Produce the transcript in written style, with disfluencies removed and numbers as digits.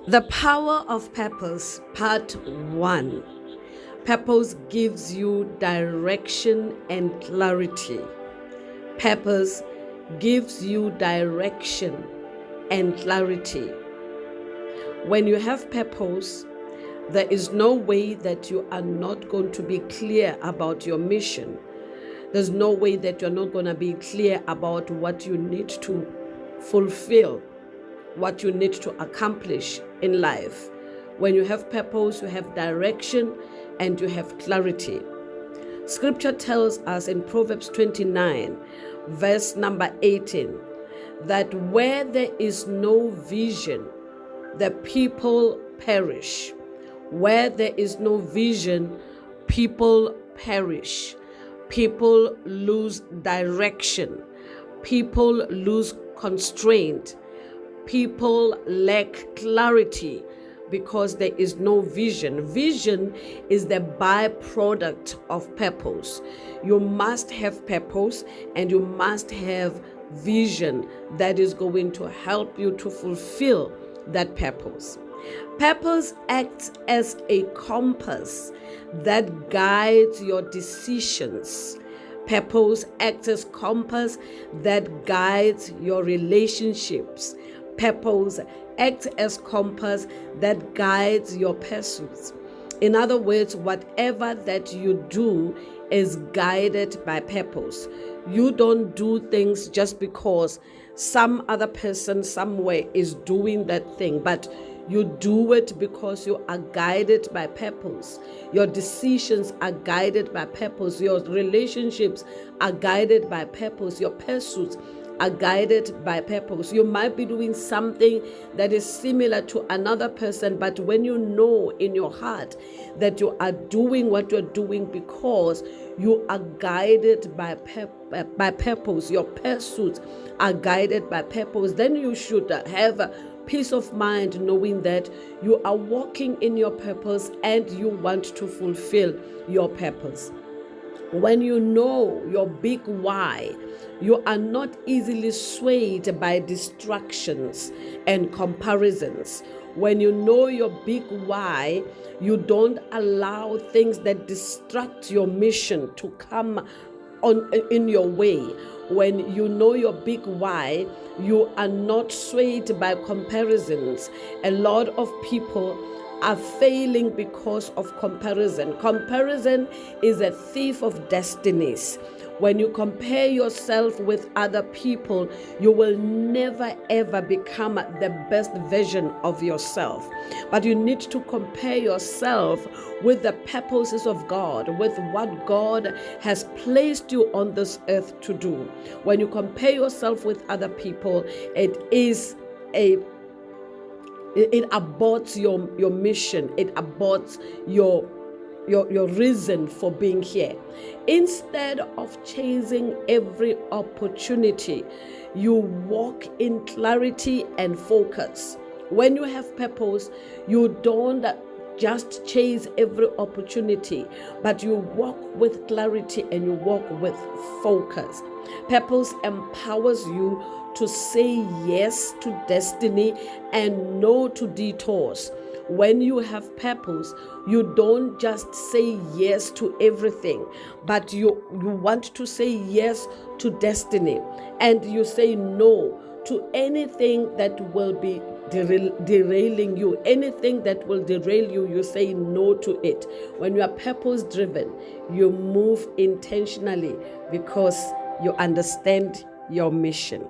The power of purpose, part 1. Purpose gives you direction and clarity. Purpose gives you direction and clarity. When you have purpose, there is no way that you are not going to be clear about your mission. There's no way that you're not going to be clear about what you need to fulfill, what you need to accomplish in life. When you have purpose, you have direction and you have clarity. Scripture tells us in Proverbs 29, verse number 18, that where there is no vision, the people perish. Where there is no vision, people perish. People lose direction. People lose constraint. People lack clarity because there is no vision. Vision is the byproduct of purpose. You must have purpose and you must have vision that is going to help you to fulfill that purpose. Purpose acts as a compass that guides your decisions. Purpose acts as compass that guides your relationships. Purpose acts as compass that guides your pursuits. In other words, whatever that you do is guided by purpose. You don't do things just because some other person somewhere is doing that thing, but you do it because you are guided by purpose. Your decisions are guided by purpose. Your relationships are guided by purpose. Your pursuits are guided by purpose. You might be doing something that is similar to another person, but when you know in your heart that you are doing what you're doing because you are guided by purpose, your pursuits are guided by purpose, then you should have a peace of mind knowing that you are walking in your purpose and you want to fulfill your purpose. When you know your big why, you are not easily swayed by distractions and comparisons. When you know your big why, you don't allow things that distract your mission to come on in your way. When you know your big why, you are not swayed by comparisons. A lot of people are failing because of comparison. Comparison is a thief of destinies. When you compare yourself with other people, you will never ever become the best version of yourself. But you need to compare yourself with the purposes of God, with what God has placed you on this earth to do. When you compare yourself with other people, it aborts your mission. It aborts your reason for being here. Instead of chasing every opportunity, you walk in clarity and focus. When you have purpose, you don't just chase every opportunity, but you walk with clarity and you walk with focus. Purpose empowers you to say yes to destiny and no to detours. When you have purpose, you don't just say yes to everything, but you want to say yes to destiny, and you say no to anything that will be derailing you. Anything that will derail you, you say no to it. When you are purpose driven, you move intentionally because you understand your mission.